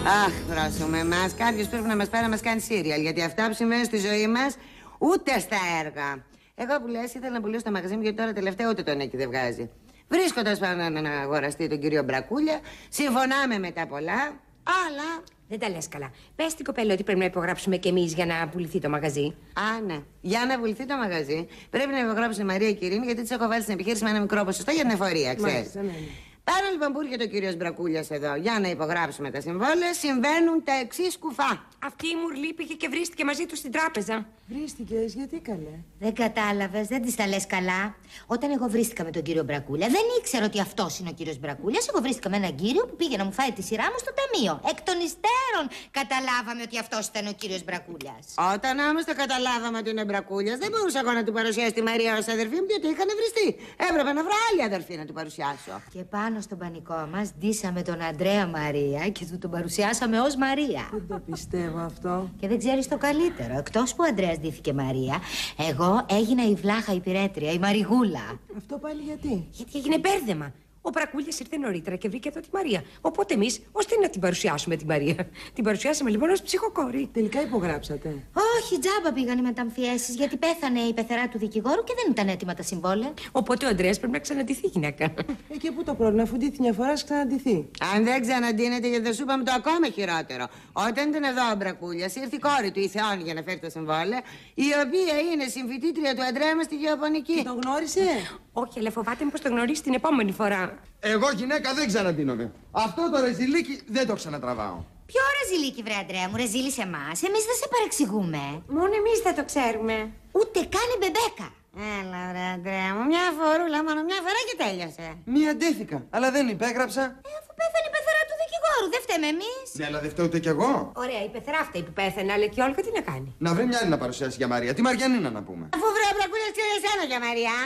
Αχ, πρόσουμε εμάς. Κάποιος πρέπει να μας πάρει να μας κάνει σύριαλ. Γιατί αυτά που συμβαίνουν στη ζωή μας, ούτε στα έργα. Εγώ που λες, ήθελα να πουλήσω το μαγαζί μου, γιατί τώρα τελευταία ούτε τον εκεί δεν βγάζει. Βρίσκοντας πάνω να αγοραστεί τον κύριο Μπρακούλια, συμφωνάμε με τα πολλά, αλλά. Δεν τα λες καλά. Πες στην κοπέλα ότι πρέπει να υπογράψουμε κι εμείς για να πουληθεί το μαγαζί. Α, ναι. Για να πουληθεί το μαγαζί, πρέπει να υπογράψει η Μαρία Κυρίνη, γιατί της έχω βάλει στην επιχείρηση με ένα μικρό ποσοστό για την εφορία, ξέρεις. Πάνω λοιπόν που έρχεται ο κύριος Μπρακούλιας εδώ για να υπογράψουμε τα συμβόλαια, συμβαίνουν τα εξής κουφά. Αυτή η Μουρλή πήγε και βρίστηκε μαζί του στην τράπεζα. Βρίστηκες, γιατί καλέ? Δεν κατάλαβες, δεν της τα λες καλά. Όταν εγώ βρίστηκα με τον κύριο Μπρακούλια, δεν ήξερα ότι αυτός είναι ο κύριος Μπρακούλιας. Εγώ βρίστηκα με έναν κύριο που πήγε να μου φάει τη σειρά μου στο ταμείο. Εκ των υστέρων καταλάβαμε ότι αυτός ήταν ο κύριος Μπρακούλιας. Όταν όμως το καταλάβαμε ότι είναι Μπρακούλιας, δεν μπορούσα εγώ να του παρουσιάσω τη Μαρία ως αδερφή μου, γιατί είχαν βριστεί. Έπρεπε να βρω άλλη αδερφή να του παρουσιάσω. Και πάνω στον πανικό μας ντύσαμε τον Αντρέα Μαρία και του τον παρουσιάσαμε ως Μαρία. Δεν το πιστεύω αυτό. Και δεν ξέρεις το καλύτερο. Εκτός που ο Αντρέας ντύθηκε Μαρία, εγώ έγινα η βλάχα υπηρέτρια, η Μαριγούλα. Αυτό πάλι γιατί? Γιατί έγινε μπέρδεμα. Ο Μπρακούλιας ήρθε νωρίτερα και βρήκε εδώ τη Μαρία. Οπότε εμείς, ώστε να την παρουσιάσουμε τη Μαρία. Την παρουσιάσαμε λοιπόν ως ψυχοκόρη. Τελικά υπογράψατε? Όχι, τζάμπα πήγαν οι μεταμφιέσεις, γιατί πέθανε η πεθερά του δικηγόρου και δεν ήταν έτοιμα τα συμβόλαια. Οπότε ο Αντρέας πρέπει να ξαναντηθεί, γυναίκα. Και πού το πρόβλημα, αφού ντύθη μια φορά, ξαναντηθεί. Αν δεν ξαναντύνεται, γιατί δεν σου είπαμε το ακόμα χειρότερο. Όταν ήταν εδώ ο Μπρακούλιας, ήρθε η κόρη του, η Θεόνη, για να φέρει τα συμβόλαια, η οποία είναι συμφοιτήτρια του Αντρέα μας στη γεωπονική. Τον γνώρισε? Όχι, αλλά φοβάται μήπως το γνωρίσει την επόμενη φορά. Εγώ γυναίκα δεν ξαναντίνομαι. Αυτό το ρεζιλίκι δεν το ξανατραβάω. Ποιο ρεζιλίκι, βρε Αντρέα μου, ρεζίλη σε εμάς. Εμείς δεν σε παρεξηγούμε. Μόνο εμείς δεν το ξέρουμε. Ούτε καν η μπεμπέκα. Έλα, ρε Αντρέα μου, μια φορούλα μόνο, μια φορά και τέλειωσε. Μία αντέθηκα, αλλά δεν υπέγραψα. Αφού πέθανε η πεθερά του δικηγόρου, δεν φταίμε εμείς. Ναι, αλλά δεν φταίω ούτε κι εγώ. Ωραία, η πεθερά αυτή που πέθανε, αλλά και η Όλγα τι να κάνει. Να βρει μια άλλη να παρουσιάσει για Μαρία. Τη Μαριανίνα να πούμε. Αφού βρε ο Μπρακούλιας ξέρει εσένα για Μαριά.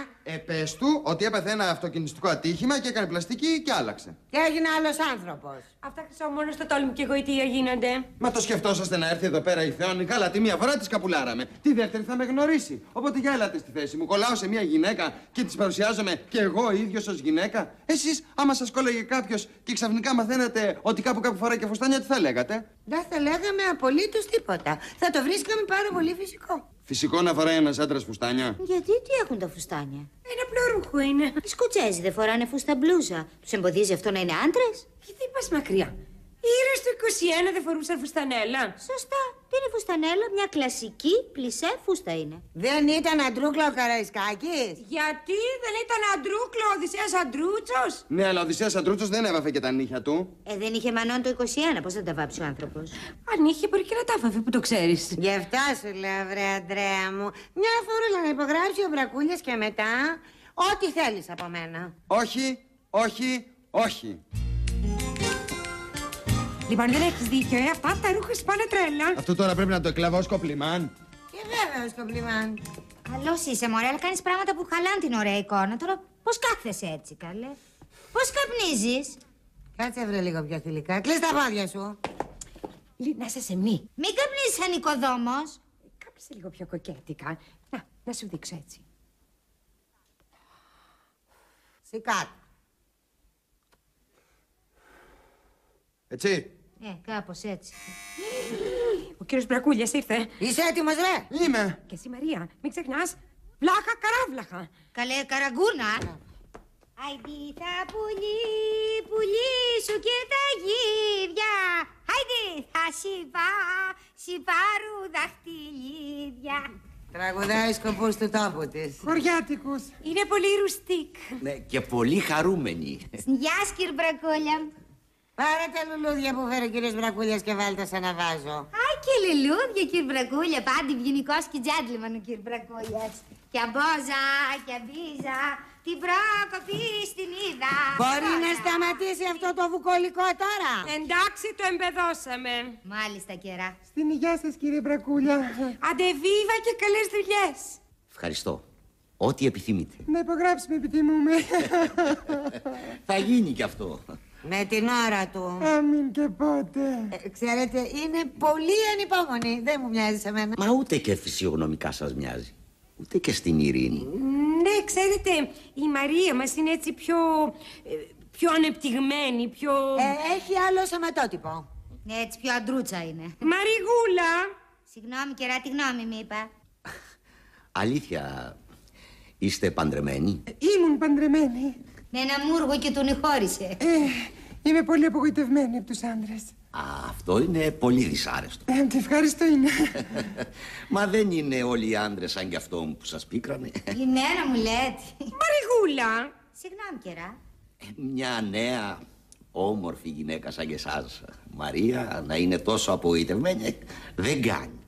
Πες του ότι έπαθε ένα αυτοκινηστικό ατύχημα και έκανε πλαστική και άλλαξε. Και έγινε άλλος άνθρωπος. Αυτά χρυσό μόνο στο τόλμη και γοητεία γίνονται. Μα το σκεφτόσαστε να έρθει εδώ πέρα η Θεόνη? Καλά, τη μία φορά τη καπουλάραμε. Τη δεύτερη θα με γνωρίσει. Οπότε για έλατε στη θέση μου. Κολλάω σε μια γυναίκα και τη παρουσιάζομαι κι εγώ ίδιος ως γυναίκα. Εσείς, άμα σας κόλλαγε κάποιος και ξαφνικά μαθαίνατε ότι κάπου φοράει και φουστάνια, τι θα λέγατε? Δεν θα λέγαμε απολύτως τίποτα. Θα το βρίσκαμε πάρα πολύ φυσικό. Φυσικό να φοράει ένας άντρας φουστάνια? Γιατί, τι έχουν τα φουστάνια? Ένα πλωρούχο είναι. Οι Σκοτσέζοι δεν φοράνε φούστα μπλούζα. Τους εμποδίζει αυτό να είναι άντρες? Γιατί πας μακριά. Οι ήρωες του 21 δεν φορούσαν φουστανέλα. Σωστά. Τι είναι φουστανέλα? Μια κλασική πλισέ φούστα είναι. Δεν ήταν αντρούκλα ο Καραϊσκάκης? Γιατί δεν ήταν αντρούκλο ο Οδυσσέας Αντρούτσος? Ναι, αλλά ο Οδυσσέας Αντρούτσος δεν έβαφε και τα νύχια του. Δεν είχε μανών το 21. Πώς θα τα βάψει ο άνθρωπος? Αν είχε, μπορεί και να τα έφαβε, που το ξέρεις. Γι' αυτά σου λέω, βρε Αντρέα μου. Μια φορούλα να υπογράψει ο Μπρακούλιας και μετά ό,τι θέλεις από μένα. Όχι, όχι, όχι. Λοιπόν, δεν έχεις δίκιο, αυτά τα ρούχα σου πάνε τρέλα. Αυτό τώρα πρέπει να το εκλαβώ ως κοπλιμάν. Και βέβαια, σκοπλιμάν. Καλός είσαι, μωρέ, αλλά κάνεις πράγματα που χαλάνε την ωραία εικόνα. Τώρα πώς κάθεσαι έτσι, καλέ? Πώς καπνίζεις? Κάτσε βρε λίγο πιο θηλυκά. Κλείς τα πόδια σου. Να είσαι σεμνή. Μην καπνίζεις σαν οικοδόμος. Κάπισε λίγο πιο κοκέτικα. Να σου δείξω έτσι. Σηκάτ. Έτσι. Κάπως έτσι. Ο κύριος Μπρακούλιας ήρθε. Είσαι έτοιμος, ρε? Είμαι. Και εσύ, Μαρία, μην ξεχνάς. Βλάχα, καράβλαχα. Καλέ, καραγκούνα. Άιντι θα πουλήσω και τα γύρια. Άιντι θα πάρου δαχτυλίδια. Τραγουδάει σκοπούς του τόπου της. Χωριάτικους. Είναι πολύ ρουστίκ. Ναι, και πολύ χαρούμενοι. Γεια, κύριε Μπρακούλια. Πάρε τα λουλούδια που φέρει ο κύριος Μπρακούλιας και βάλτε σε ένα βάζο. Άι και λουλούδια, κύριε Μπρακούλια. Πάντα ευγενικός και τζέντλιμαν ο κύριε Μπρακούλιας. Και αμπόζα και αμπίζα, την πρόκοπη στην είδα. Μπορεί να σταματήσει αυτό το βουκολικό τώρα? Εντάξει, το εμπεδώσαμε. Μάλιστα, κερά. Στην υγεία σας, κύριε Μπρακούλια. Αντεβίβα και καλές δουλειές. Ευχαριστώ. Ό,τι επιθυμείτε. Να υπογράψουμε, επιθυμούμε. Θα γίνει κι αυτό. Με την ώρα του. Αμήν και πότε. Ξέρετε, είναι πολύ ανυπόμονη. Δεν μου μοιάζει σε μένα. Μα ούτε και φυσιογνωμικά σας μοιάζει. Ούτε και στην ειρήνη. Ναι, ξέρετε, η Μαρία μας είναι έτσι πιο ανεπτυγμένη, πιο... Έχει άλλο σωματότυπο. Ναι, έτσι πιο αντρούτσα είναι. Μαριγούλα! Συγγνώμη, κερά, τι γνώμη μου είπα. Αλήθεια, είστε παντρεμένοι? Ήμουν παντρεμένη. Με ένα μούργο και τον χώρισε. Είμαι πολύ απογοητευμένη από τους άντρες. Α, αυτό είναι πολύ δυσάρεστο. Τι ευχαριστώ είναι. Μα δεν είναι όλοι οι άντρες σαν κι αυτό που σας πίκρανε. Η μέρα μου λέτε. Μαριγούλα! Συγγνώμη, κερά. Μια νέα όμορφη γυναίκα σαν και εσάς, Μαρία, να είναι τόσο απογοητευμένη, δεν κάνει.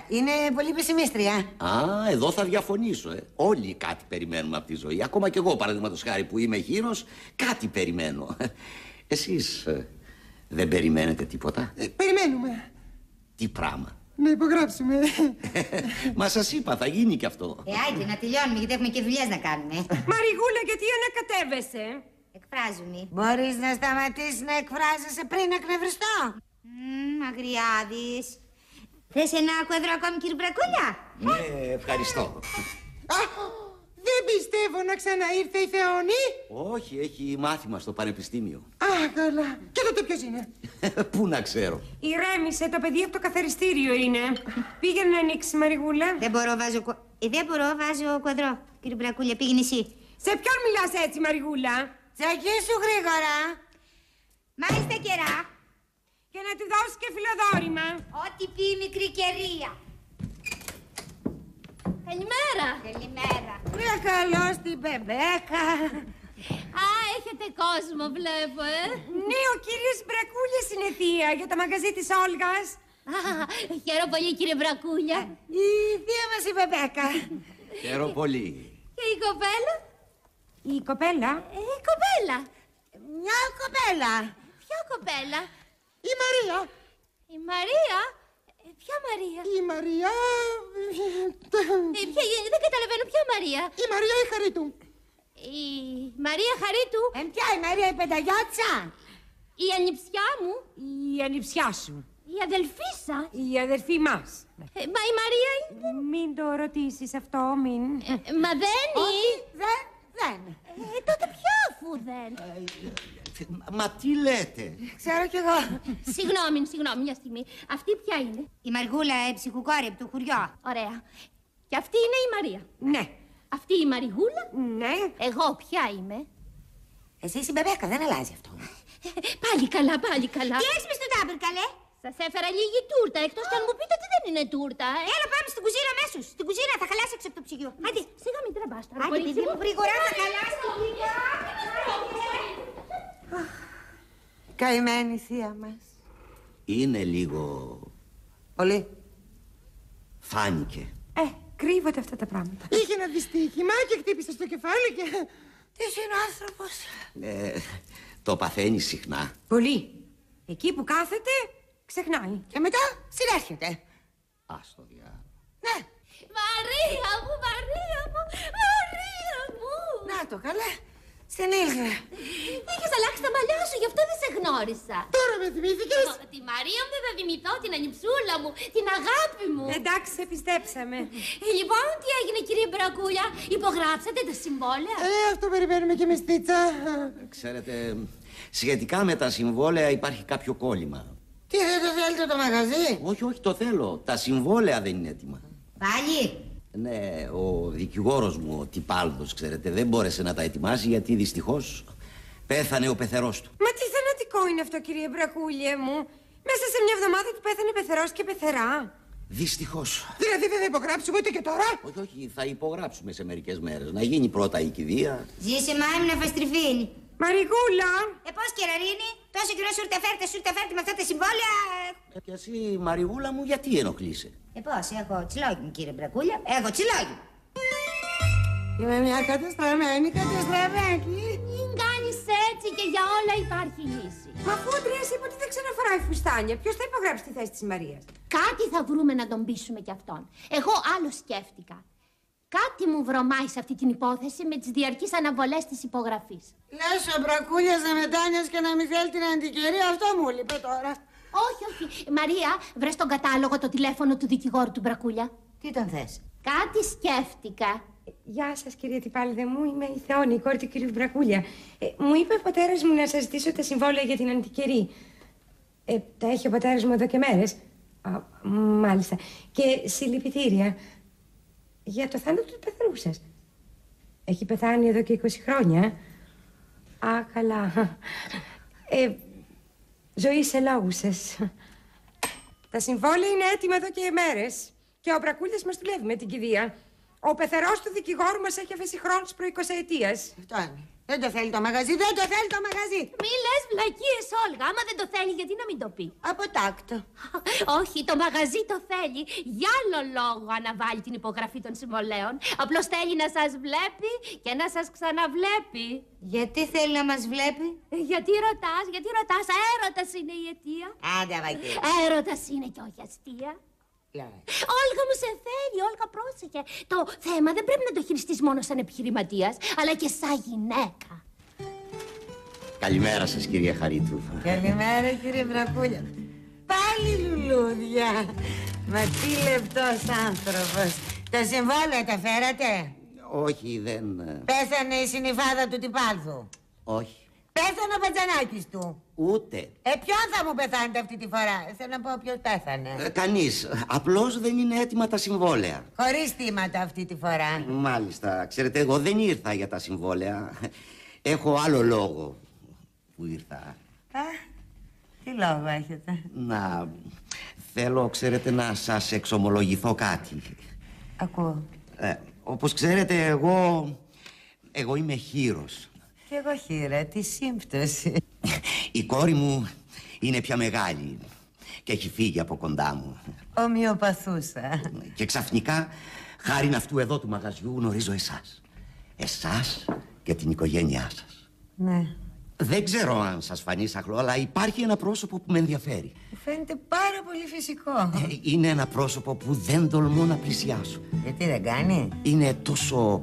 Είναι πολύ πεσημίστρια. Α, εδώ θα διαφωνήσω. Όλοι κάτι περιμένουμε από τη ζωή. Ακόμα κι εγώ, παραδείγματος χάρη, που είμαι χείρος, κάτι περιμένω. Εσείς δεν περιμένετε τίποτα? Περιμένουμε. Τι πράγμα? Να υπογράψουμε. Μα σας είπα, θα γίνει κι αυτό. Άιντε, να τελειώνουμε, γιατί έχουμε και δουλειές να κάνουμε. Μαριγούλα, γιατί ανακατεύεσαι? Εκφράζουμε. Μπορείς να σταματήσεις να εκφράζεσαι πριν εκνευριστώ? Αγριάδης. Θες ένα κουαδρό ακόμη, κύριε Μπρακούλια? Ναι, ευχαριστώ. Δεν πιστεύω να ξαναήρθε η Θεόνη. Όχι, έχει μάθημα στο πανεπιστήμιο. Καλά. Και τότε ποιος είναι? Πού να ξέρω. Ηρέμησε, το παιδί από το καθαριστήριο είναι. Πήγαινε να ανοίξει, Μαριγούλα. Δεν μπορώ, βάζω κουαδρό. Κύριε Μπρακούλια, πήγαινε εσύ. Σε ποιον μιλάς έτσι, Μαριγούλα? Τσακίσου γρήγορα. Μάλιστα, κερά. Και να του δώσει και φιλοδόρημα. Ό,τι πει η μικρή κερία. Καλημέρα. Καλημέρα. Καλώς την Μπεμπέκα. Α, έχετε κόσμο, βλέπω, Ναι, ο κύριος Μπρακούλιας είναι θεία για το μαγαζί της Όλγας. Α, χαίρομαι πολύ, κύριε Μπρακούλια. Η θεία μας η Μπεμπέκα. Χαίρομαι πολύ. Και η κοπέλα? Η κοπέλα? Η κοπέλα. Μια κοπέλα. Ποια κοπέλα? Η Μαρία. Η Μαρία. Ποια Μαρία? Η Μαρία. Δεν καταλαβαίνω, ποια Μαρία? Η Μαρία η Χαρίτου. Η Μαρία Χαρίτου. Ποια η Μαρία η Πενταγιώτσα? Η ανιψιά μου. Η ανιψιά σου. Η αδελφίσα. Η αδερφή μας. Μα η Μαρία είναι... Μην το ρωτήσεις αυτό, μην. Μα δεν είναι. Δεν. Τότε ποια αφού δεν? Μα τι λέτε? Ξέρω κι εγώ. Συγγνώμη, μια στιγμή. Αυτή ποια είναι? Η Μαργούλα, ψυχοκόρη από το χωριό. Ωραία. Και αυτή είναι η Μαρία. Ναι. Αυτή η Μαριγούλα. Ναι. Εγώ ποια είμαι? Εσύ είσαι η Μπεμπέκα, δεν αλλάζει αυτό. Πάλι καλά, πάλι καλά. Τι έχεις μες στο τάμπερ, καλέ? Σας έφερα λίγη τούρτα, εκτός κι αν μου πείτε ότι δεν είναι τούρτα. Έλα, πάμε στην κουζίνα αμέσως. Στην κουζίνα θα χαλάσει έξω από το ψυγείο. Άντε, σιγά μην τραβάς τώρα. Άντε, παιδί μου, γρήγορα θα χαλάσει. Καημένη η θεία μας. Είναι λίγο... Πολύ. Φάνηκε. Κρύβονται αυτά τα πράγματα. Είχε ένα δυστύχημα και χτύπησε στο κεφάλι και... Τι είναι ο άνθρωπος. Το παθαίνει συχνά. Πολύ. Εκεί που κάθεται, ξεχνάει. Και μετά συνέρχεται. Ας το διάλογο. Ναι. Μαρία μου, Μαρία μου, Μαρία μου. Να το καλά. Στην ήλια. Είχες αλλάξει τα μαλλιά σου, γι' αυτό δεν σε γνώρισα. Τώρα με θυμήθηκες. Τη Μαρία μου δεν θα θυμηθώ, την ανιψούλα μου, την αγάπη μου. Εντάξει, σε πιστέψαμε. Λοιπόν, τι έγινε, κύριε Μπρακούλια? Υπογράψατε τα συμβόλαια? Αυτό περιμένουμε κι εμείς, Τίτσα. Ξέρετε, σχετικά με τα συμβόλαια υπάρχει κάποιο κόλλημα. Τι δεν το θέλετε το μαγαζί? Όχι, το θέλω. Τα συμβόλαια δεν είναι έτοιμα. Πάλι. Ναι, ο δικηγόρος μου, ο Τιπάλδος, ξέρετε, δεν μπόρεσε να τα ετοιμάσει γιατί δυστυχώς πέθανε ο πεθερός του. Μα τι θανατικό είναι αυτό, κύριε Μπρακούλιε μου. Μέσα σε μια εβδομάδα του πέθανε πεθερός και πεθερά. Δυστυχώς. Δηλαδή δεν θα υπογράψουμε ούτε και τώρα. Όχι, θα υπογράψουμε σε μερικές μέρες. Να γίνει πρώτα η κηδεία. Ζήσε μάμη να φας τριφύλι. Μαριγούλα! Πώς, κεραρίνη, τόσο καιρό σου ήρθε φέρτε με αυτά τα συμβόλαια. Και εσύ, Μαριγούλα μου, γιατί ενοχλείσαι? Πώς, έχω τσιλόγι μου, κύριε Μπρακούλια. Έχω τσιλόγι. Είμαι μια κατεστραμμένη. Μην κάνεις έτσι, και για όλα υπάρχει λύση. Μα αφού ο Αντρέας είπε ότι δεν ξαναφοράει φουστάνια, ποιος θα υπογράψει τη θέση της Μαρίας? Κάτι θα βρούμε να τον πείσουμε κι αυτόν. Εγώ άλλο σκέφτηκα. Κάτι μου βρωμάει σε αυτή την υπόθεση με τις διαρκείς αναβολές της υπογραφής. Λες ο Μπρακούλιας να μετάνιας και να μην θέλει την αντικαιρία, αυτό μου λείπε τώρα. Όχι. Μαρία, βρες τον κατάλογο, το τηλέφωνο του δικηγόρου του Μπρακούλια. Τι τον θες? Κάτι σκέφτηκα. Γεια σας, κυρία Τιπάλδε μου. Είμαι η Θεόνη, η κόρη του κυρίου Μπρακούλια. Μου είπε ο πατέρας μου να σας ζητήσω τα συμβόλαια για την αντικαιρή. Τα έχει ο πατέρας μου εδώ και μέρες. Μάλιστα. Και συλληπιτήρια για το θάνατο του πεθερού σας. Έχει πεθάνει εδώ και 20 χρόνια. Καλά. Ζωή σε λόγους σας. Τα συμβόλαια είναι έτοιμα εδώ και μέρες. Και ο Μπρακούλης μας δουλεύει με την κηδεία. Ο πεθερός του δικηγόρου μας έχει αφήσει χρόνους προ 20 ετίας. Αυτό είναι. Δεν το θέλει το μαγαζί, δεν το θέλει το μαγαζί. Μη λες βλακίες, Όλγα. Άμα δεν το θέλει, γιατί να μην το πει. Από τάκτο. Όχι, το μαγαζί το θέλει. Για άλλο λόγο αναβάλει την υπογραφή των συμβολέων. Απλώς θέλει να σας βλέπει και να σας ξαναβλέπει. Γιατί θέλει να μας βλέπει? Γιατί ρωτάς, έρωτας είναι η αιτία. Άντε, Βαγγέλη. Έρωτας είναι και όχι αστεία. Όλγα μου, σε θέλει, Όλγα, πρόσεχε. Το θέμα δεν πρέπει να το χειριστείς μόνο σαν επιχειρηματίας, αλλά και σαν γυναίκα. Καλημέρα σας, κυρία Χαρίτου. Καλημέρα, κύριε Μπρακούλια. Πάλι λουλούδια. Μα τι λεπτός άνθρωπος. Τα συμβόλαια τα φέρατε? Όχι, δεν... Πέθανε η συνυφάδα του Τυπάλθου. Όχι. Πέθανε ο Πατζανάκης του. Ούτε. Ποιον θα μου πεθάνετε αυτή τη φορά? Θέλω να πω ποιος πέθανε. Κανείς. Απλώς δεν είναι έτοιμα τα συμβόλαια. Χωρίς θύματα αυτή τη φορά. Μάλιστα. Ξέρετε, εγώ δεν ήρθα για τα συμβόλαια. Έχω άλλο λόγο που ήρθα. Τι λόγο έχετε? Θέλω, ξέρετε, να σας εξομολογηθώ κάτι. Ακούω. Όπως ξέρετε, εγώ είμαι χήρος. Κι εγώ χείρα, τι σύμπτωση. Η κόρη μου είναι πια μεγάλη και έχει φύγει από κοντά μου. Ομοιοπαθούσα. Και ξαφνικά, χάριν αυτού εδώ του μαγαζιού, γνωρίζω εσάς. Εσάς και την οικογένειά σας. Ναι. Δεν ξέρω αν σας φανεί σαχλό, αλλά υπάρχει ένα πρόσωπο που με ενδιαφέρει. Μου φαίνεται πάρα πολύ φυσικό. Είναι ένα πρόσωπο που δεν τολμώ να πλησιάσω. Γιατί δεν κάνει? Είναι τόσο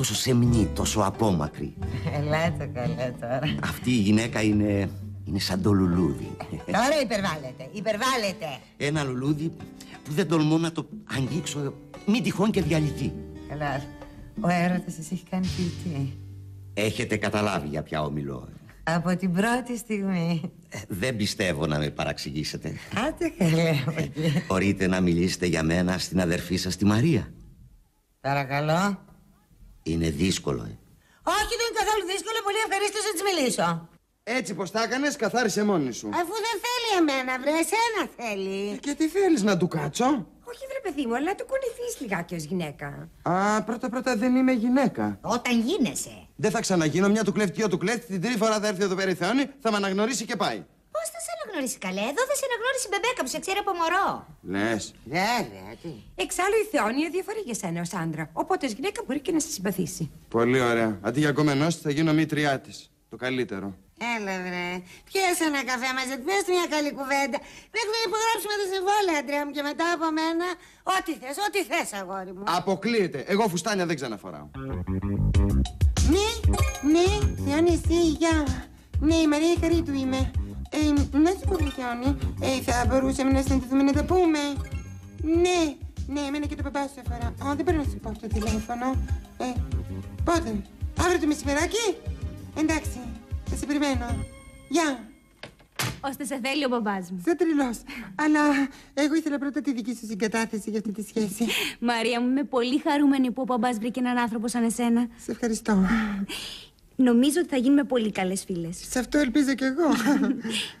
σεμνή, τόσο απόμακρη. Ελάτε καλά τώρα. Αυτή η γυναίκα είναι σαν το λουλούδι. Τώρα υπερβάλλετε. Ένα λουλούδι που δεν τολμώ να το αγγίξω, μην τυχόν και διαλυθεί. Καλά, ο έρωτας σας έχει κάνει ποιητή. Έχετε καταλάβει για ποια ομιλώ. Από την πρώτη στιγμή. Δεν πιστεύω να με παραξηγήσετε. Άντε καλέ. Μπορείτε να μιλήσετε για μένα στην αδερφή σας τη Μαρία? Παρακαλώ. Είναι δύσκολο, Όχι, δεν είναι καθόλου δύσκολο. Πολύ ευχαρίστως να της μιλήσω. Έτσι πως τα έκανες, καθάρισε μόνη σου. Αφού δεν θέλει εμένα, βρε, εσένα θέλει. Και τι θέλεις, να του κάτσω? Όχι, βρε παιδί μου, αλλά να του κουνηθείς λιγάκι ως γυναίκα. Πρώτα δεν είμαι γυναίκα. Όταν γίνεσαι. Δεν θα ξαναγίνω, μια του κλέφτη, δυο του κλέφτη. Την τρίτη φορά θα έρθει εδώ πέρα η Θεόνη, θα με αναγνωρίσει και πάει. Πώς θα σε αναγνωρίσει καλέ? Εδώ θα σε αναγνώρισει η μπεμπέκα που σε ξέρει από μωρό. Λες. Βέβαια, τι. Εξάλλου η Θεόνια διαφορεί για σένα ως άντρα. Οπότε ως γυναίκα μπορεί και να σε συμπαθήσει. Πολύ ωραία. Αντί για κομμενός θα γίνω μήτριά της. Το καλύτερο. Έλα βρε, πιέσε ένα καφέ μαζί του, πες του μια καλή κουβέντα. Πρέπει να υπογράψουμε τα συμβόλαια, Αντρέα μου, και μετά από μένα ό,τι θες αγόρι μου. Αποκλείεται. Εγώ φουστάνια δεν ξαναφοράω. Ναι, Θεόνη, εσύ, γεια. Ναι, η Μαρία Χαρίτου είμαι. Να σου πω, Θεόνη, θα μπορούσαμε να συναντηθούμε να τα πούμε. Ναι, εμένα και το παπά σου αφορά. Δεν μπορώ να σου πω αυτό το τηλέφωνο. Πότε, αύριο το μεσημεράκι? Εντάξει, θα σε περιμένω. Γεια. Ώστε σε θέλει ο μπαμπάς μου. Σαν τρελός. Αλλά εγώ ήθελα πρώτα τη δική σου συγκατάθεση για αυτή τη σχέση. Μαρία μου, είμαι πολύ χαρούμενη που ο μπαμπάς βρήκε έναν άνθρωπο σαν εσένα. Σε ευχαριστώ. Νομίζω ότι θα γίνουμε πολύ καλές φίλες. Σε αυτό ελπίζω κι εγώ.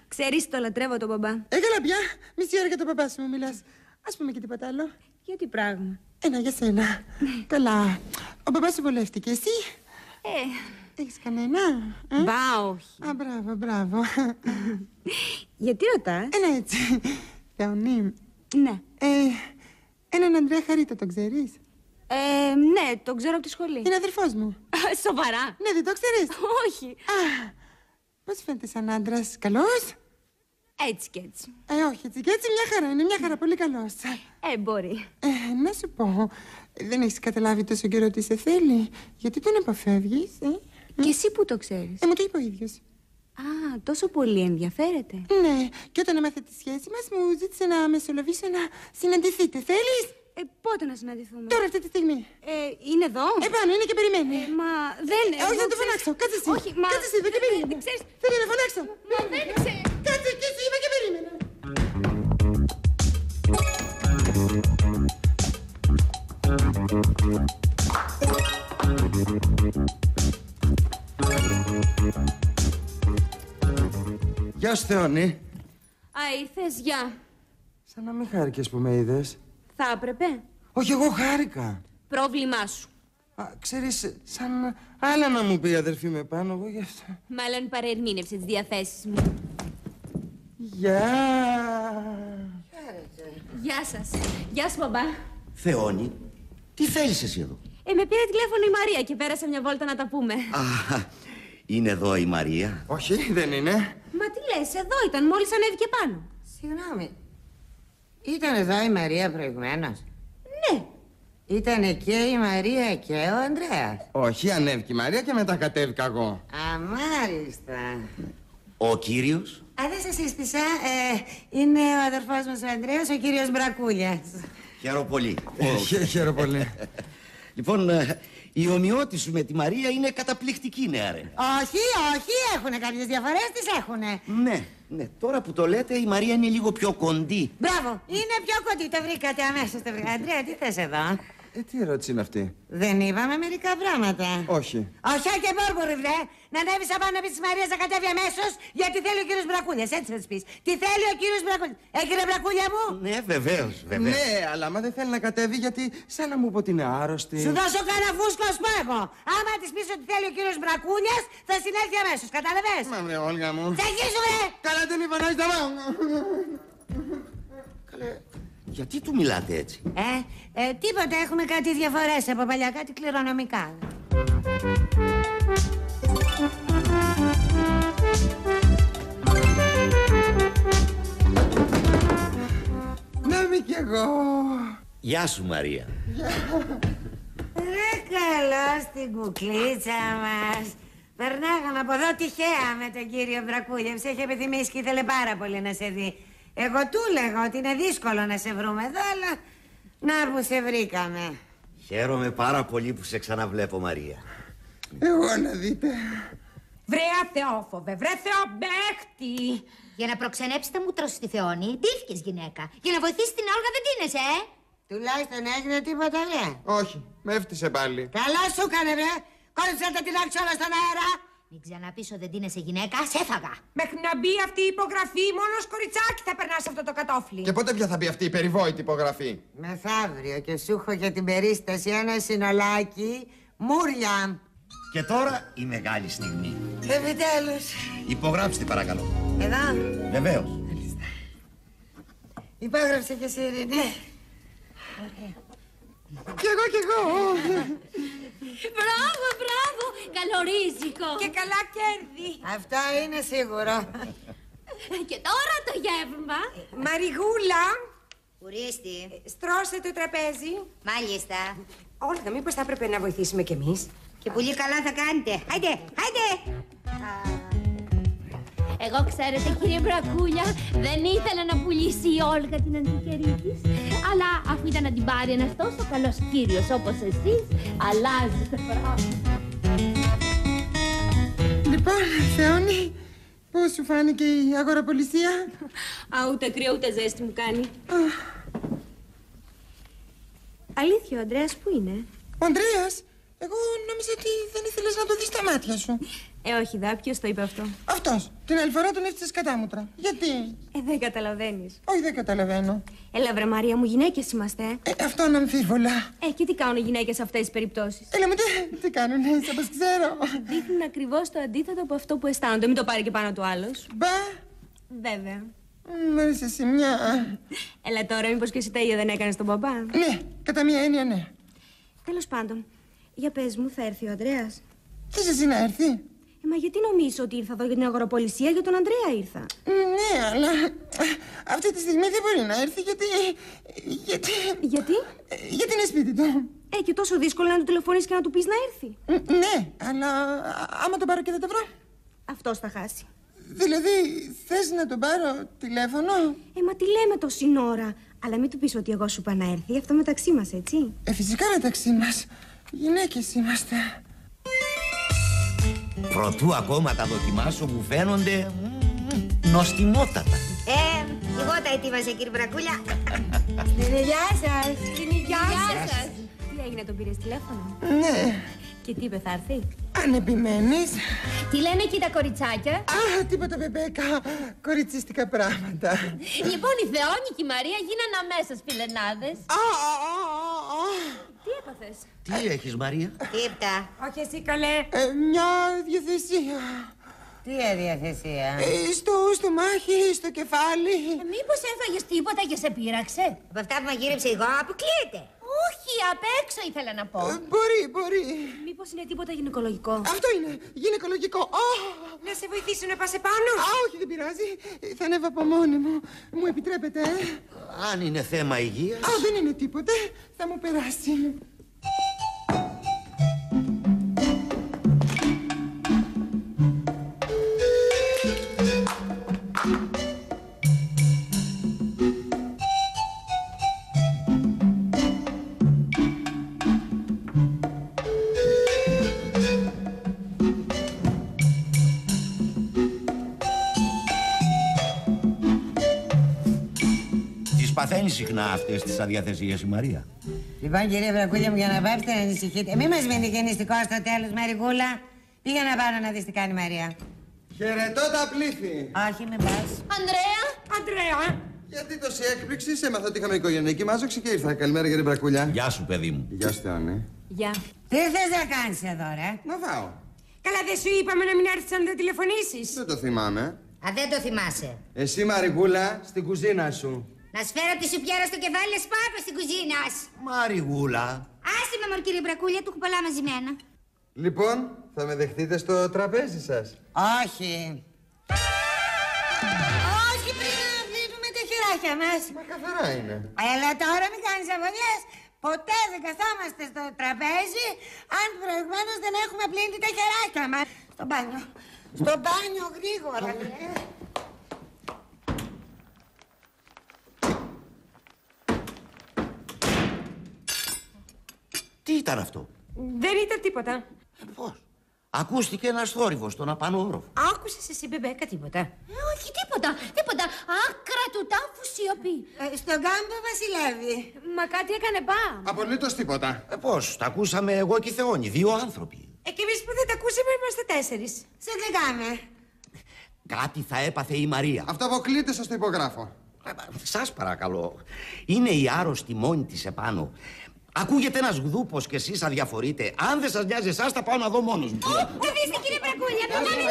Ξέρεις, το λατρεύω τον μπαμπά. Έκανα πια. Μισή ώρα για τον παπά σου μου μιλάς. Ας πούμε και τίποτα άλλο. Για τι πράγμα? Ένα για σένα. Καλά. Ο μπαμπάς σου βολεύτηκε, εσύ? Έχεις κανένα? Μπα, όχι. Μπράβο. Γιατί ρωτάς? Ένα έτσι. Θεονή. Ναι. Έναν Ανδρέα Χαρίτο, τον ξέρεις? Ναι, τον ξέρω από τη σχολή. Είναι αδερφός μου. Σοβαρά? Ναι, δεν το ξέρεις? Όχι. Πώς φαίνεται σαν άντρας? Καλός? Έτσι κι έτσι. Όχι, έτσι κι έτσι, μια χαρά. Είναι μια χαρά, πολύ καλός. Μπορεί. Να σου πω, δεν έχεις καταλάβει τόσο καιρό ότι σε θέλει? Γιατί τον αποφεύγεις, Και εσύ που το ξέρεις? Μου το είπε ο ίδιος. Τόσο πολύ ενδιαφέρεται. Ναι, και όταν έμαθε τη σχέση μας μου ζήτησε να μεσολαβήσω να συναντηθείτε. Θέλεις? Πότε να συναντηθούμε? Τώρα, αυτή τη στιγμή. Είναι εδώ? Επάνω, είναι και περιμένει. Μα δεν... Όχι, θα το φωνάξω. Κάτσε εσύ. Όχι, μα... Κάτσε εσύ, εδώ και περίμενε. Ξέρεις... Θέλει να φωνάξω. Μα δεν ξέρω. Κάτσε και εσύ, είπα και περίμενα. Γεια σου, Θεόνη. Α, ήρθες, γεια. Σαν να μην χάρηκες που με είδες. Θα έπρεπε. Όχι, εγώ χάρηκα. Πρόβλημά σου. Ξέρεις, σαν άλλα να μου πει η αδερφή με πάνω, εγώ γι' αυτό. Μάλλον παρερμήνευσε τις διαθέσεις μου. Γεια. Γεια σας. Γεια σου, μπαμπά. Θεόνη, τι θέλεις εσύ εδώ? Με πήρε τηλέφωνο η Μαρία και πέρασα μια βόλτα να τα πούμε. Α, είναι εδώ η Μαρία? Όχι, δεν είναι. Μα τι λες, εδώ ήταν, μόλις ανέβηκε πάνω. Συγγνώμη. Ήταν εδώ η Μαρία προηγουμένως? Ναι. Ήτανε και η Μαρία και ο Ανδρέας? Όχι, ανέβηκε η Μαρία και μετά κατέβηκα εγώ. Α, μάλιστα. Ο κύριος? Α, δεν σας σύστησα. Είναι ο αδερφός μας ο Ανδρέας, ο κύριος Μπρακούλιας. Χαίρομαι πολύ. Χαίρομαι πολύ. Λοιπόν, η ομοιότητα σου με τη Μαρία είναι καταπληκτική, ναι, ρε. Όχι, όχι, έχουνε κάποιες διαφορές, τις έχουνε. Ναι, τώρα που το λέτε η Μαρία είναι λίγο πιο κοντή. Μπράβο, είναι πιο κοντή, το βρήκατε αμέσως. Το βρήκατε. Αντρέα, τι θες εδώ? Τι ερώτηση είναι αυτή? Δεν είπαμε μερικά πράγματα? Όχι. Όχι και μπόρμποροι, βρε! Να ανέβεις απάνω επί της Μαρίας να κατέβει αμέσως, γιατί θέλει ο κύριος Μπρακούλιας, έτσι θα της πεις. Τι θέλει ο κύριος Μπρακούλιας? Κύριε Μπρακούλια μου! Ναι, βεβαίως. Ναι, αλλά άμα δεν θέλει να κατέβει, γιατί σαν να μου πω ότι είναι άρρωστη. Σου δώσω κανένα φούσκο, ας πω εγώ. Άμα της πεις ότι θέλει ο κύριος Μπρακούλιας, θα συνέλθει αμέσως, κατάλαβες? Μα βρε, Όλγα μου. Τσακίσου, βρε! Καλά, δεν είπα να είστε εδώ. Καλέ, γιατί του μιλάτε έτσι? Τίποτα, έχουμε κάτι διαφορές από παλιά, κάτι κληρονομικά. Να είμαι κι εγώ. Γεια σου, Μαρία. Ρε καλό στην κουκλίτσα μας. Περνάγαμε από εδώ τυχαία με τον κύριο Μπρακούλια. Σε είχε επιθυμήσει και ήθελε πάρα πολύ να σε δει. Εγώ του λέγα ότι είναι δύσκολο να σε βρούμε εδώ, αλλά να που σε βρήκαμε. Χαίρομαι πάρα πολύ που σε ξαναβλέπω, Μαρία. Εγώ να δείτε. Βρε Θεόφοβε, βρε Θεομπέχτη. Για να προξενέψεις τα μούτρα σου στη Θεόνη, ντύθηκες γυναίκα. Για να βοηθήσεις την Όλγα δεν τίνεσαι, Τουλάχιστον έγινε τίποτα, βρε. Όχι, με έφτιασε πάλι. Καλά σου κάνε, βρε. Κόλληψε να τα τυλάξει όλα στον αέρα. Μην ξαναπείς ότι δεν τίνεσαι γυναίκα, σε έφαγα. Μέχρι να μπει αυτή η υπογραφή, μόνο κοριτσάκι θα περνά σε αυτό το κατόφλι. Και πότε πια θα μπει αυτή η περιβόητη υπογραφή? Μεθαύριο, και σου έχω για την περίσταση ένα συνολάκι μούρια. Και τώρα η μεγάλη στιγμή. Επιτέλους. Υπογράψτε, παρακαλώ. Εδώ. Βεβαίως. Υπόγραψε και εσύ, Ειρήνη. Κι εγώ, κι εγώ. Μπράβο, μπράβο! Καλορίζικο! Και καλά κέρδη. Αυτό είναι σίγουρο. Και τώρα το γεύμα. Μαριγούλα, Ουρίστη. στρώσε το τραπέζι. Μάλιστα. Όλγα, μήπως θα έπρεπε να βοηθήσουμε κι εμείς? Και πολύ καλά θα κάνετε. Άιντε, άιντε! Εγώ ξέρετε, κύριε Μπρακούλια, δεν ήθελα να πουλήσει η Όλγα την αντικερή της. Αλλά αφού ήταν να την πάρει ένας τόσο καλός κύριος όπως εσείς, αλλάζει το πράγμα. Λοιπόν, Θεόνη, πώς σου φάνηκε η αγοραπολισία? Α, ούτε κρύο ούτε ζέστη μου κάνει. Αλήθεια, ο Ανδρέας πού είναι? Ο Ανδρέας, εγώ νόμιζα ότι δεν ήθελες να το δεις στα μάτια σου. Όχι, δα, ποιος το είπε αυτό? Αυτός, την άλλη φορά τον έφτιαξες κατάμουτρα. Γιατί? Δεν καταλαβαίνεις. Όχι, δεν καταλαβαίνω. Έλα βρε Μαρία μου, γυναίκες είμαστε. Αυτό αναμφίβολα. Και τι κάνουν οι γυναίκες σε αυτές τις περιπτώσεις? Έλα μου, τι κάνουνε, σαν πως ξέρω. Δείχνουν ακριβώς το αντίθετο από αυτό που αισθάνονται. Μην το πάρει και πάνω του άλλος. Μπα, Βέβαια. μ' άρεσε εσύ μια. Έλα τώρα, μήπως και εσύ τα ίδια δεν έκανες τον παπά? Ναι, κατά μία έννοια ναι. Τέλος πάντων, για πες μου, θα έρθει ο Ανδρέας? Θες εσύ να έρθει? Μα γιατί νομίζω ότι ήρθα εδώ για την αγοραπολισία? Για τον Ανδρέα ήρθα. Ναι, αλλά αυτή τη στιγμή δεν μπορεί να έρθει γιατί... Γιατί είναι σπίτι του. Και τόσο δύσκολο να του τηλεφωνήσεις και να του πεις να έρθει. Ναι, αλλά άμα τον πάρω και δεν το βρω. Αυτός θα χάσει. Δηλαδή, θες να τον πάρω τηλέφωνο? Μα τι λέμε τόση ώρα? Αλλά μην του πεις ότι εγώ σου είπα να έρθει. Αυτό μεταξύ μας, έτσι? Φυσικά μεταξύ μας. Γυναίκες είμαστε. Προτού ακόμα τα δοκιμάσω, μου φαίνονται νοστιμότατα. Εγώ τα ετοίμασα, κύριε Μπρακούλια. Γεια σας. Γεια σας. Τι έγινε, τον πήρες τηλέφωνο? Ναι. Και τι είπε, θα έρθει? Αν επιμένεις. Τι λένε εκεί τα κοριτσάκια? Α, τίποτα, Μπεμπέκα. Κοριτσίστικα πράγματα. Λοιπόν, η Θεόνη και η Μαρία γίνανε αμέσως φιλενάδες. Τι έπαθες? Τι έχεις, Μαρία? Τίποτα. Όχι εσύ, καλέ. Μια διαθεσία. Τι αδιαθεσία? Στο μάχη, στο κεφάλι. Μήπως έφαγες τίποτα και σε πείραξε? Από αυτά που μαγείρεψε εγώ, αποκλείεται. Όχι, απ' έξω ήθελα να πω. Μπορεί. Μήπως είναι τίποτα γυναικολογικό? Αυτό είναι, γυναικολογικό. Να σε βοηθήσω να πας επάνω. Όχι, δεν πειράζει. Θα ανέβω από μόνη μου. Μου επιτρέπετε? Αν είναι θέμα υγείας. Δεν είναι τίποτε. Θα μου περάσει. Παθαίνει συχνά αυτές τις αδιαθεσίες η Μαρία. Λοιπόν, κύριε Βρακούλια μου, για να πάψετε να ανησυχείτε. Μη μας μείνει γεννηστικό στο τέλος, Μαριγούλα. Πήγα να πάρω να δεις τι κάνει η Μαρία. Χαιρετώ τα πλήθη. Όχι, μην πας. Αντρέα. Γιατί τόση έκπληξη, έμαθα ότι είχαμε οικογενειακή μάζοξη και ήρθα. Καλημέρα, κύριε Βρακούλια. Γεια σου, παιδί μου. Γεια σου, Θεόνη. Γεια. Τι θες να κάνεις εδώ, ρε? Να δάω. Καλά, δεν σου είπαμε να μην έρθεις αν δεν τηλεφωνήσεις. Δεν το θυμάμαι. Α, δεν το θυμάσαι. Εσύ, Μαριγούλα, στην κουζίνα σου. Να σφέρω τη σουπιέρα στο κεφάλι, να σπάρω στην κουζίνα. Μαριγούλα. Άσε με, μωρ, κύριε Μπρακούλια, του έχω πολλά μαζεμένα. Λοιπόν, θα με δεχτείτε στο τραπέζι σας? Όχι. Όχι, πριν να αφήσουμε τα χεράκια μας. Μα καθαρά είναι. Αλλά τώρα μην κάνεις αγωνιές. Ποτέ δεν καθόμαστε στο τραπέζι αν προηγουμένως δεν έχουμε πλύνει τα χεράκια μας. Στο μπάνιο. Στο μπάνιο γρήγορα. Τι ήταν αυτό? Δεν ήταν τίποτα. Πώς? Ακούστηκε ένας θόρυβος στον απάνω όροφο. Άκουσες εσύ, Μπεμπέκα, τίποτα? Όχι, τίποτα. Άκρα του τάφου σιωπή. Στον κάμπο βασιλεύει. Μα κάτι έκανε μπαμ. Απολύτως τίποτα. Πώς? Τα ακούσαμε εγώ και η Θεόνη, 2 άνθρωποι. Και εμείς που δεν τα ακούσαμε είμαστε 4. Σε κλικάμε. Κάτι θα έπαθε η Μαρία. Αυτό αποκλείται, σας το υπογράφω. Σας παρακαλώ. Είναι η άρρωστη μόνη της επάνω. Ακούγεται ένας γδούπος και εσείς αδιαφορείτε. Αν δεν σας νοιάζει εσάς, θα πάω να δω μόνος μου. Καθίστε, κύριε Μπρακούλια, το πάμε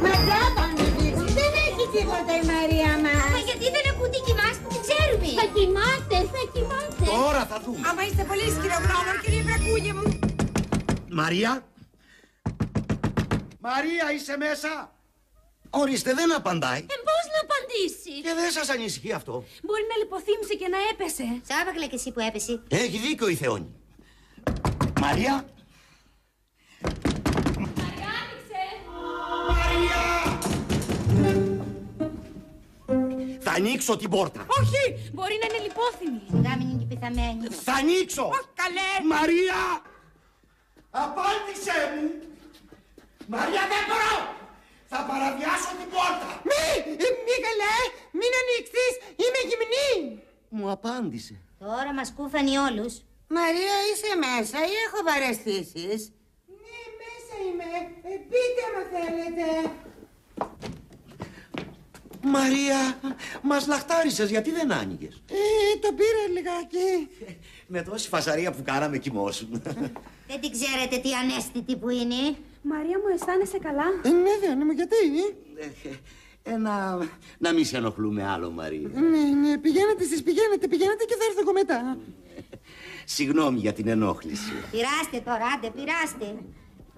Μα τζάπανε δείξει, δεν έχει τίποτα η Μαρία μας. Μα γιατί δεν ακούτε κι εμάς που την ξέρουμε? Θα κοιμάται. Τώρα θα δούμε. Άμα είστε πολύ σκυροχρόνο, κύριε Μπρακούλια μου. Μαρία. Μαρία, είσαι μέσα? Ορίστε, δεν απαντάει. Πώς να απαντήσει? Και δεν σας ανησυχεί αυτό? Μπορεί να λιποθύμησε και να έπεσε. Σάβακλα και εσύ που έπεσε. Έχει δίκιο η Θεόνη. Μαρία. Μαρία! Θα ανοίξω την πόρτα. Όχι! Μπορεί να είναι λιπόθυμη. Σιγά μην είναι και πεθαμένη. Θα ανοίξω. Καλέ! Μαρία! Απάντησέ μου! Μαρία, δεν μπορώ! Θα παραβιάσω την πόρτα! Μη καλέ, μην ανοίξεις, είμαι γυμνή. Μου απάντησε. Τώρα μας κούφανε όλους. Μαρία, είσαι μέσα ή έχω παραισθήσεις? Ναι, μέσα είμαι. Πείτε άμα θέλετε. Μαρία, μας λαχτάρισες, γιατί δεν άνοιγες? Το πήρα λιγάκι. Με τόση φασαρία που κάναμε κοιμώσουν. Δεν την ξέρετε τι ανέστητη που είναι. Μαρία μου, αισθάνεσαι καλά? Ναι, Θεόνη μου, γιατί? Να μην σε ενοχλούμε άλλο, Μαρία. Ναι, πηγαίνετε εσείς, πηγαίνετε και θα έρθω εγώ μετά. Συγγνώμη για την ενόχληση. Πειράστε τώρα, άντε, πειράστε.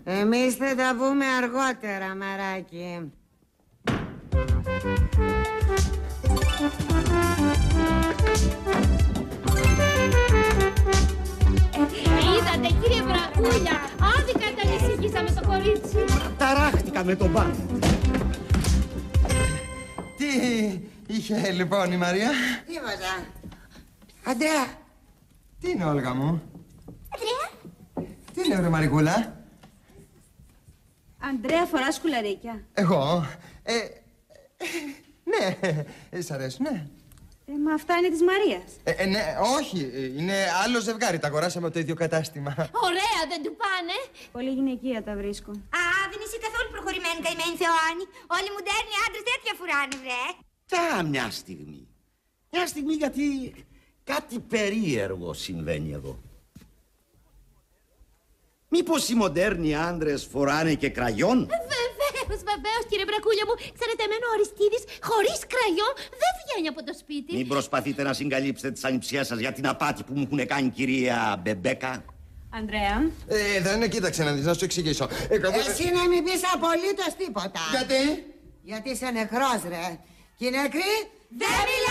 Εμείς θα τα πούμε αργότερα, μαράκι. Είδατε, κύριε Βρακούλια, άδικα τα ανησυχήσαμε το κορίτσι. Ταράχτηκα με τον πάνω. Τι είχε λοιπόν η Μαρία? Τίποτα. Αντρέα. Τι είναι, Όλγα μου? Αντρέα. Τι είναι, ρε Μαρικούλα? Αντρέα, φοράς σκουλαρίκια? Εγώ. Ναι, σ' αρέσουν, ναι. Μα αυτά είναι της Μαρίας. Ναι, όχι. Είναι άλλο ζευγάρι. Τα αγοράσαμε από το ίδιο κατάστημα. Ωραία, δεν του πάνε. Πολύ γυναικεία τα βρίσκω. Α, δεν είσαι καθόλου προχωρημένη, καημένη Θεόανη. Όλοι οι μοντέρνοι άντρες τέτοια φουράνε, βρε. Μια στιγμή. Μια στιγμή, γιατί κάτι περίεργο συμβαίνει εδώ. Μήπως οι μοντέρνοι άντρες φοράνε και κραγιόν? Βεβαίως, κύριε Μπρακούλια μου. Ξέρετε, εμένα ο Αριστίδης χωρίς κραγιόν δεν βγαίνει από το σπίτι. Μην προσπαθείτε να συγκαλύψετε τις ανιψιές σας για την απάτη που μου έχουν κάνει, κυρία Μπεμπέκα. Ανδρέα. Δεν είναι, κοίταξε να δεις, να σου εξηγήσω. Εσύ να μην πεις απολύτως τίποτα. Γιατί? Γιατί είσαι νεκρός, ρε. Και οι νεκροί δεν μιλάνε.